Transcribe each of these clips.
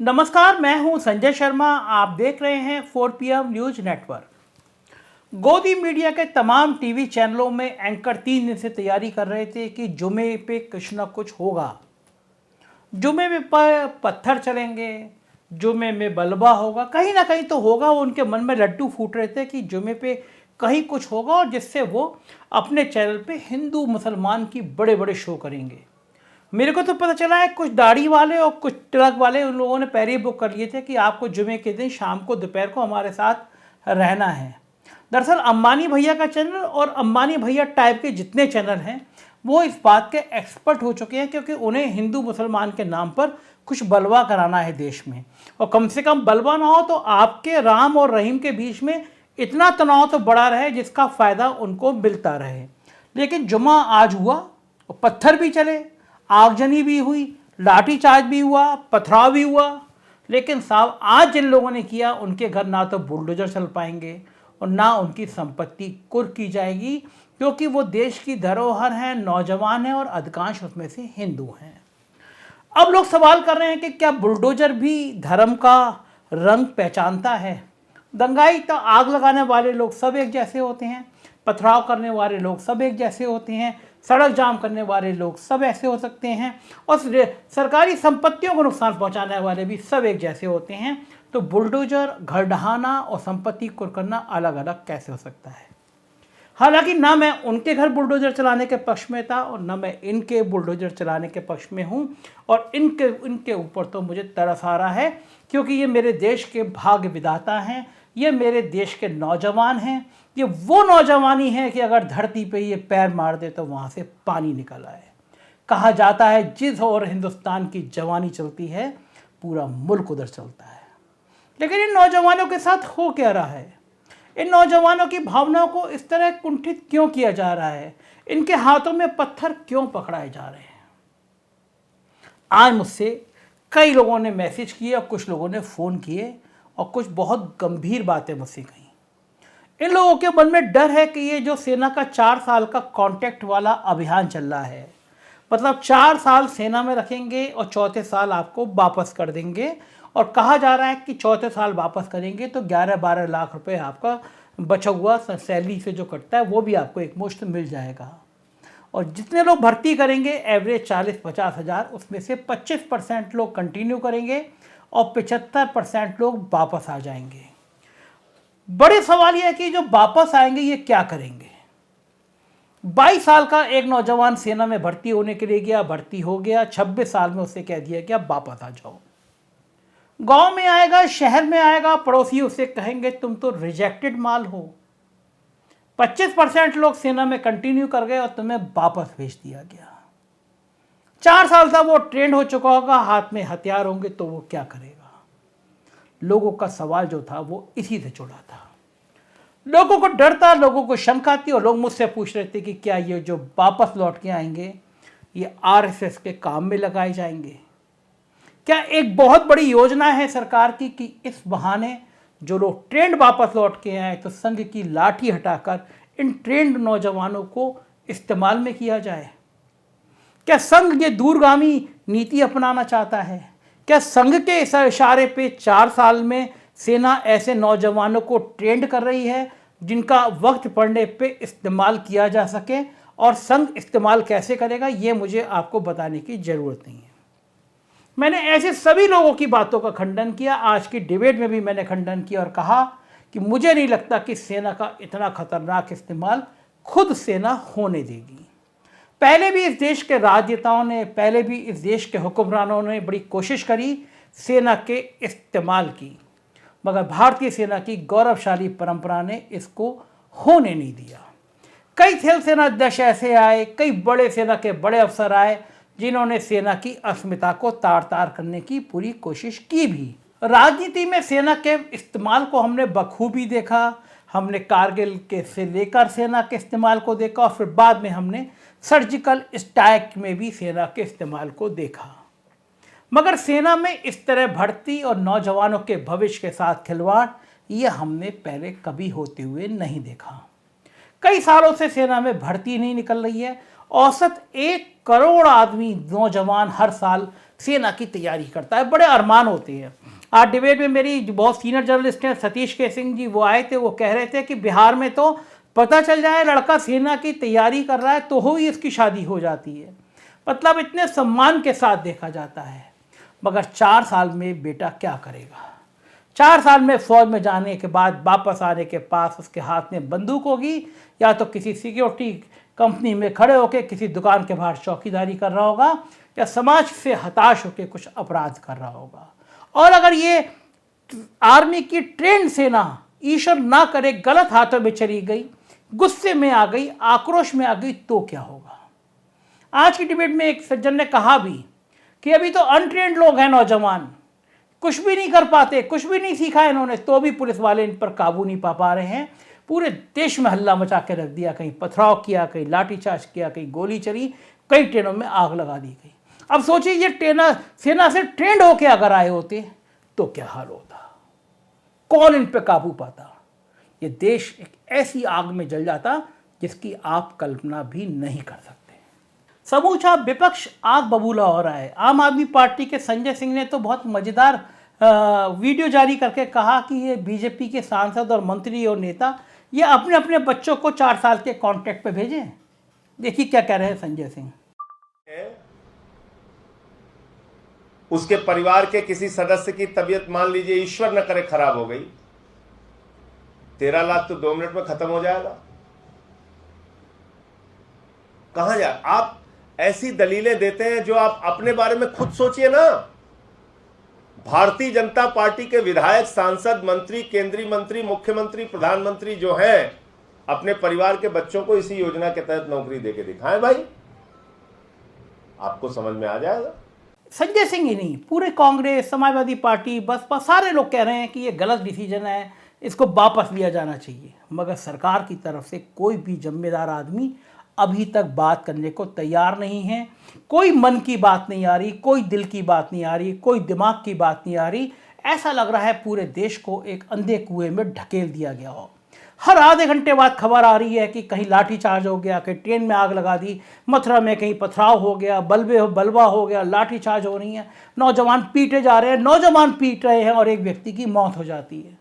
नमस्कार, मैं हूं संजय शर्मा। आप देख रहे हैं 4 PM न्यूज नेटवर्क। गोदी मीडिया के तमाम टीवी चैनलों में एंकर 3 दिन से तैयारी कर रहे थे कि जुमे पे कुछ ना कुछ होगा। जुमे में पत्थर चलेंगे, जुमे में बलवा होगा, कहीं ना कहीं तो होगा। उनके मन में लड्डू फूट रहे थे कि जुमे पे कहीं कुछ होगा और जिससे वो अपने चैनल पे हिंदू मुसलमान की बड़े बड़े शो करेंगे। मेरे को तो पता चला है कुछ दाढ़ी वाले और कुछ ट्रक वाले उन लोगों ने पहले ही बुक कर लिए थे कि आपको जुमे के दिन शाम को दोपहर को हमारे साथ रहना है। दरअसल अंबानी भैया का चैनल और अंबानी भैया टाइप के जितने चैनल हैं वो इस बात के एक्सपर्ट हो चुके हैं, क्योंकि उन्हें हिंदू मुसलमान के नाम पर कुछ बलवा कराना है देश में। और कम से कम बलवा ना हो तो आपके राम और रहीम के बीच में इतना तनाव तो बड़ा रहे जिसका फ़ायदा उनको मिलता रहे। लेकिन जुमा आज हुआ और पत्थर भी चले, आगजनी भी हुई, लाठीचार्ज भी हुआ, पथराव भी हुआ। लेकिन साहब आज जिन लोगों ने किया उनके घर ना तो बुलडोजर चल पाएंगे और ना उनकी संपत्ति कुर्क की जाएगी, क्योंकि वो देश की धरोहर हैं, नौजवान हैं और अधिकांश उसमें से हिंदू हैं। अब लोग सवाल कर रहे हैं कि क्या बुलडोजर भी धर्म का रंग पहचानता है? दंगाई तो आग लगाने वाले लोग सब एक जैसे होते हैं, पथराव करने वाले लोग सब एक जैसे होते हैं, सड़क जाम करने वाले लोग सब ऐसे हो सकते हैं और सरकारी संपत्तियों को नुकसान पहुंचाने वाले भी सब एक जैसे होते हैं। तो बुलडोजर, घर ढहाना और संपत्ति कुर्क करना अलग अलग कैसे हो सकता है? हालांकि ना मैं उनके घर बुलडोजर चलाने के पक्ष में था और ना मैं इनके बुलडोजर चलाने के पक्ष में हूं। और इनके ऊपर तो मुझे तरस आ रहा है, क्योंकि ये मेरे देश के भाग्य विधाता हैं, ये मेरे देश के नौजवान हैं। ये वो नौजवानी है कि अगर धरती पे ये पैर मार दे तो वहाँ से पानी निकल आए। कहा जाता है जिस और हिंदुस्तान की जवानी चलती है पूरा मुल्क उधर चलता है। लेकिन इन नौजवानों के साथ हो क्या रहा है? इन नौजवानों की भावनाओं को इस तरह कुंठित क्यों किया जा रहा है? इनके हाथों में पत्थर क्यों पकड़ाए जा रहे हैं? आज मुझसे कई लोगों ने मैसेज किए और कुछ लोगों ने फ़ोन किए और कुछ बहुत गंभीर बातें मुझसे कही। इन लोगों के मन में डर है कि ये जो सेना का 4 साल का कॉन्ट्रैक्ट वाला अभियान चल रहा है, मतलब 4 साल सेना में रखेंगे और चौथे साल आपको वापस कर देंगे। और कहा जा रहा है कि चौथे साल वापस करेंगे तो 11-12 लाख रुपए आपका बचा हुआ सैलरी से जो कटता है वो भी आपको एक मुश्त मिल जाएगा। और जितने लोग भर्ती करेंगे एवरेज 40-50 हज़ार, उसमें से 25% लोग कंटिन्यू करेंगे और 75% लोग वापस आ जाएंगे। बड़े सवाल यह है कि जो वापस आएंगे ये क्या करेंगे? 22 साल का एक नौजवान सेना में भर्ती होने के लिए गया, भर्ती हो गया, 26 साल में उससे कह दिया कि आप वापस आ जाओ। गांव में आएगा, शहर में आएगा, पड़ोसी उससे कहेंगे तुम तो रिजेक्टेड माल हो। 25% लोग सेना में कंटिन्यू कर गए और तुम्हें वापस भेज दिया गया। 4 साल तक वो ट्रेंड हो चुका होगा, हाथ में हथियार होंगे, तो वो क्या करेगा? लोगों का सवाल जो था वो इसी से जुड़ा था। लोगों को डर था, लोगों को शंका थी और लोग मुझसे पूछ रहे थे कि क्या ये जो वापस लौट के आएंगे ये आरएसएस के काम में लगाए जाएंगे? क्या एक बहुत बड़ी योजना है सरकार की कि इस बहाने जो लोग ट्रेंड वापस लौट के आए तो संघ की लाठी हटाकर इन ट्रेंड नौजवानों को इस्तेमाल में किया जाए? क्या संघ ये दूरगामी नीति अपनाना चाहता है? क्या संघ के इस इशारे पे 4 साल में सेना ऐसे नौजवानों को ट्रेंड कर रही है जिनका वक्त पड़ने पे इस्तेमाल किया जा सके? और संघ इस्तेमाल कैसे करेगा ये मुझे आपको बताने की ज़रूरत नहीं है। मैंने ऐसे सभी लोगों की बातों का खंडन किया। आज की डिबेट में भी मैंने खंडन किया और कहा कि मुझे नहीं लगता कि सेना का इतना खतरनाक इस्तेमाल खुद सेना होने देगी। पहले भी इस देश के राजनेताओं ने, पहले भी इस देश के हुक्मरानों ने बड़ी कोशिश करी सेना के इस्तेमाल की, मगर भारतीय सेना की गौरवशाली परंपरा ने इसको होने नहीं दिया। कई थल सेना अध्यक्ष ऐसे आए, कई बड़े सेना के बड़े अफसर आए जिन्होंने सेना की अस्मिता को तार तार करने की पूरी कोशिश की भी। राजनीति में सेना के इस्तेमाल को हमने बखूबी देखा। हमने कारगिल के से लेकर सेना के इस्तेमाल को देखा और फिर बाद में हमने सर्जिकल स्ट्राइक में भी सेना के इस्तेमाल को देखा। मगर सेना में इस तरह भर्ती और नौजवानों के भविष्य के साथ खिलवाड़ ये हमने पहले कभी होते हुए नहीं देखा। कई सालों से सेना में भर्ती नहीं निकल रही है। औसत 1 करोड़ आदमी नौजवान हर साल सेना की तैयारी करता है, बड़े अरमान होते हैं। आज डिबेट में मेरी बहुत सीनियर जर्नलिस्ट हैं सतीश के सिंह जी, वो आए थे, वो कह रहे थे कि बिहार में तो पता चल जाए लड़का सेना की तैयारी कर रहा है तो ही इसकी शादी हो जाती है। मतलब इतने सम्मान के साथ देखा जाता है। मगर 4 साल में बेटा क्या करेगा? 4 साल में फौज में जाने के बाद वापस आने के पास उसके हाथ में बंदूक होगी, या तो किसी सिक्योरिटी कंपनी में खड़े होकर किसी दुकान के बाहर चौकीदारी कर रहा होगा, या समाज से हताश होकर कुछ अपराध कर रहा होगा। और अगर ये आर्मी की ट्रेंड सेना ईश्वर ना करे गलत हाथों में चली गई, गुस्से में आ गई, आक्रोश में आ गई, तो क्या होगा? आज की डिबेट में एक सज्जन ने कहा भी कि अभी तो अनट्रेंड लोग हैं, नौजवान कुछ भी नहीं कर पाते, कुछ भी नहीं सीखा इन्होंने, तो भी पुलिस वाले इन पर काबू नहीं पा रहे हैं। पूरे देश में हल्ला मचा के रख दिया, कहीं पथराव किया, कहीं लाठीचार्ज किया, कहीं गोली चली, कई ट्रेनों में आग लगा दी गई। अब सोचिए ये सेना से ट्रेंड होके अगर आए होते तो क्या हाल होता, कौन इन पे काबू पाता? ये देश एक ऐसी आग में जल जाता जिसकी आप कल्पना भी नहीं कर सकते। समूचा विपक्ष आग बबूला हो रहा है। आम आदमी पार्टी के संजय सिंह ने तो बहुत मजेदार वीडियो जारी करके कहा कि ये बीजेपी के सांसद और मंत्री और नेता ये अपने अपने बच्चों को 4 साल के कॉन्ट्रैक्ट पे भेजें। देखिए क्या कह रहे हैं संजय सिंह। उसके परिवार के किसी सदस्य की तबीयत मान लीजिए ईश्वर न करे खराब हो गई, 13 लाख तो 2 मिनट में खत्म हो जाएगा। कहां जाए? आप ऐसी दलीलें देते हैं जो आप अपने बारे में खुद सोचिए ना। भारतीय जनता पार्टी के विधायक, सांसद, मंत्री, केंद्रीय मंत्री, मुख्यमंत्री, प्रधानमंत्री जो हैं, अपने परिवार के बच्चों को इसी योजना के तहत नौकरी देके दिखाएं भाई, आपको समझ में आ जाएगा। संजय सिंह ही नहीं, पूरे कांग्रेस, समाजवादी पार्टी, बसपा, सारे लोग कह रहे हैं कि ये गलत डिसीजन है, इसको वापस लिया जाना चाहिए। मगर सरकार की तरफ से कोई भी जिम्मेदार आदमी अभी तक बात करने को तैयार नहीं है। कोई मन की बात नहीं आ रही, कोई दिल की बात नहीं आ रही, कोई दिमाग की बात नहीं आ रही। ऐसा लग रहा है पूरे देश को एक अंधे कुएं में ढकेल दिया गया हो। हर आधे घंटे बाद खबर आ रही है कि कहीं लाठीचार्ज हो गया, कहीं ट्रेन में आग लगा दी, मथुरा में कहीं पथराव हो गया, बलवा हो गया, लाठीचार्ज हो रही है, नौजवान पीटे जा रहे हैं, नौजवान पीट रहे हैं और एक व्यक्ति की मौत हो जाती है।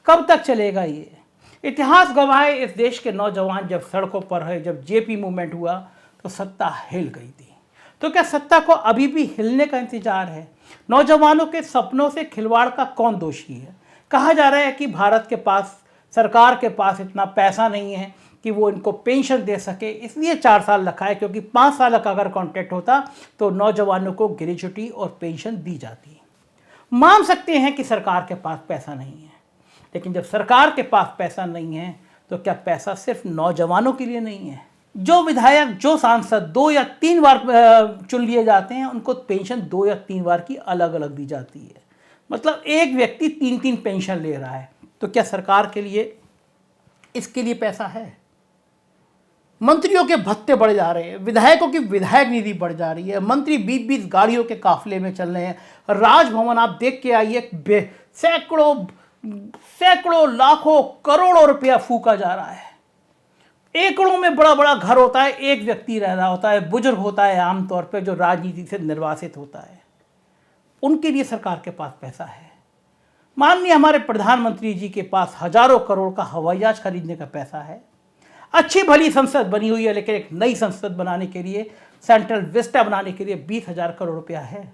कब तक चलेगा ये? इतिहास गवाह है, इस देश के नौजवान जब सड़कों पर है, जब जेपी मूवमेंट हुआ तो सत्ता हिल गई थी। तो क्या सत्ता को अभी भी हिलने का इंतजार है? नौजवानों के सपनों से खिलवाड़ का कौन दोषी है? कहा जा रहा है कि भारत के पास, सरकार के पास इतना पैसा नहीं है कि वो इनको पेंशन दे सके, इसलिए 4 साल रखा है, क्योंकि 5 साल का अगर कॉन्ट्रैक्ट होता तो नौजवानों को ग्रेच्युटी और पेंशन दी जाती। मान सकते हैं कि सरकार के पास पैसा नहीं है, लेकिन जब सरकार के पास पैसा नहीं है तो क्या पैसा सिर्फ नौजवानों के लिए नहीं है? जो विधायक, जो सांसद 2 या 3 बार चुन लिए जाते हैं, उनको पेंशन 2 या 3 बार की अलग अलग दी जाती है। मतलब एक व्यक्ति 3-3 पेंशन ले रहा है। तो क्या सरकार के लिए इसके लिए पैसा है? मंत्रियों के भत्ते बढ़ जा रहे हैं, विधायकों की विधायक निधि बढ़ जा रही है, मंत्री 20-20 गाड़ियों के काफिले में चल रहे हैं। राजभवन आप देख के आइए, सैकड़ों लाखों करोड़ों रुपया फूका जा रहा है। एकड़ों में बड़ा बड़ा घर होता है, एक व्यक्ति रह रहा होता है, बुजुर्ग होता है आमतौर पे, जो राजनीति से निर्वासित होता है। उनके लिए सरकार के पास पैसा है। माननीय हमारे प्रधानमंत्री जी के पास हजारों करोड़ का हवाई जहाज खरीदने का पैसा है। अच्छी भली संसद बनी हुई है, लेकिन एक नई संसद बनाने के लिए, सेंट्रल विस्टा बनाने के लिए 20,000 करोड़ रुपया है।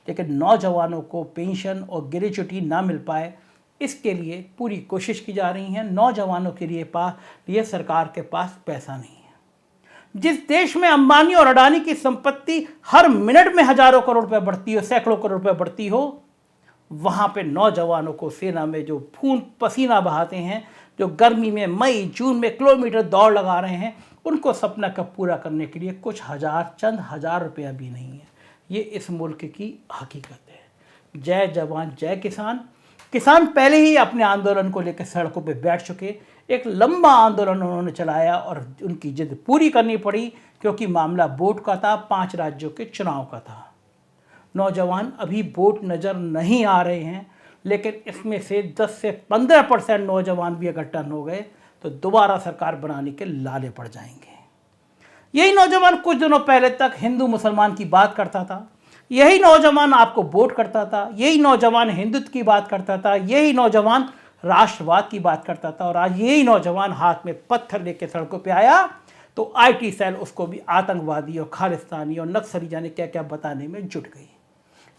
लेकिन नौजवानों को पेंशन और ग्रेच्युटी ना मिल पाए, इसके लिए पूरी कोशिश की जा रही है। नौजवानों के लिए सरकार के पास पैसा नहीं है। जिस देश में अंबानी और अडानी की संपत्ति हर मिनट में हजारों करोड़ रुपए बढ़ती हो, सैकड़ों करोड़ रुपए बढ़ती हो, वहाँ पे नौजवानों को सेना में जो खून पसीना बहाते हैं, जो गर्मी में मई जून में किलोमीटर दौड़ लगा रहे हैं, उनको सपना का पूरा करने के लिए कुछ चंद हजार रुपया भी नहीं है। ये इस मुल्क की हकीकत है। जय जवान जय किसान। किसान पहले ही अपने आंदोलन को लेकर सड़कों पे बैठ चुके। एक लंबा आंदोलन उन्होंने चलाया और उनकी जिद पूरी करनी पड़ी, क्योंकि मामला वोट का था, 5 राज्यों के चुनाव का था। नौजवान अभी वोट नज़र नहीं आ रहे हैं, लेकिन इसमें से 10 से 15% नौजवान भी अगर टर्न हो गए तो दोबारा सरकार बनाने के लाले पड़ जाएंगे। यही नौजवान कुछ दिनों पहले तक हिंदू मुसलमान की बात करता था, यही नौजवान आपको वोट करता था, यही नौजवान हिंदुत्व की बात करता था, यही नौजवान राष्ट्रवाद की बात करता था, और आज यही नौजवान हाथ में पत्थर लेके सड़कों पे आया तो आईटी सेल उसको भी आतंकवादी और खालिस्तानी और नक्सली जाने क्या क्या बताने में जुट गई।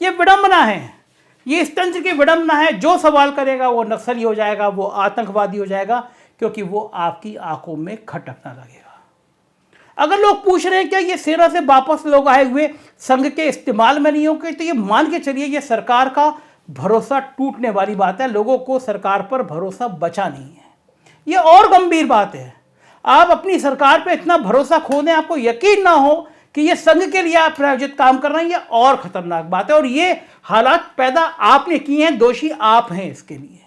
ये विडंबना है, ये इस तंत्र की विडंबना है। जो सवाल करेगा वो नक्सली हो जाएगा, वो आतंकवादी हो जाएगा, क्योंकि वो आपकी आंखों में खटकना लगेगा। अगर लोग पूछ रहे हैं क्या ये सेना से वापस लोग आए हुए संघ के इस्तेमाल में नहीं होंगे, तो ये मान के चलिए ये सरकार का भरोसा टूटने वाली बात है। लोगों को सरकार पर भरोसा बचा नहीं है, ये और गंभीर बात है। आप अपनी सरकार पे इतना भरोसा खो दें, आपको यकीन ना हो कि ये संघ के लिए आप प्रायोजित काम कर रहे हैं, ये और खतरनाक बात है। और ये हालात पैदा आपने किए हैं, दोषी आप हैं इसके लिए।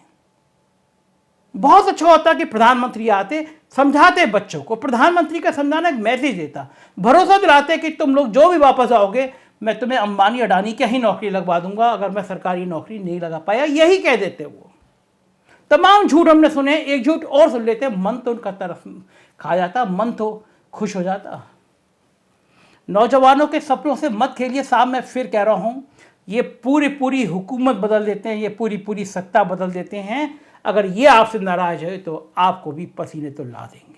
बहुत अच्छा होता कि प्रधानमंत्री आते, समझाते बच्चों को, प्रधानमंत्री का समझाना एक मैसेज देता, भरोसा दिलाते कि तुम लोग जो भी वापस आओगे मैं तुम्हें अंबानी अडानी की ही नौकरी लगवा दूंगा अगर मैं सरकारी नौकरी नहीं लगा पाया, यही कह देते वो। तमाम झूठ हमने सुने, एक झूठ और सुन लेते, मन तो उनका तरफ खा जाता, मन तो खुश हो जाता। नौजवानों के सपनों से मत खेलिए साहब, मैं फिर कह रहा हूं, ये पूरी हुकूमत बदल देते हैं, ये पूरी सत्ता बदल देते हैं। अगर ये आपसे नाराज है तो आपको भी पसीने तो ला देंगे।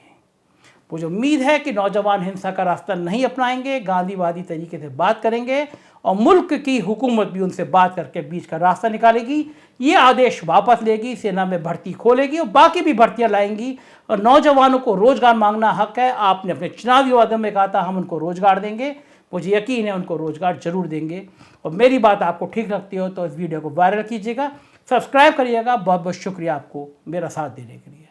मुझे उम्मीद है कि नौजवान हिंसा का रास्ता नहीं अपनाएंगे, गांधीवादी तरीके से बात करेंगे और मुल्क की हुकूमत भी उनसे बात करके बीच का रास्ता निकालेगी। ये आदेश वापस लेगी, सेना में भर्ती खोलेगी और बाकी भी भर्तियां लाएंगी। और नौजवानों को रोजगार मांगना हक है। आपने अपने चुनावी वादों में कहा था हम उनको रोजगार देंगे, मुझे यकीन है उनको रोजगार जरूर देंगे। और मेरी बात आपको ठीक लगती हो तो इस वीडियो को वायरल कीजिएगा, सब्सक्राइब करिएगा। बहुत बहुत शुक्रिया आपको मेरा साथ देने के लिए।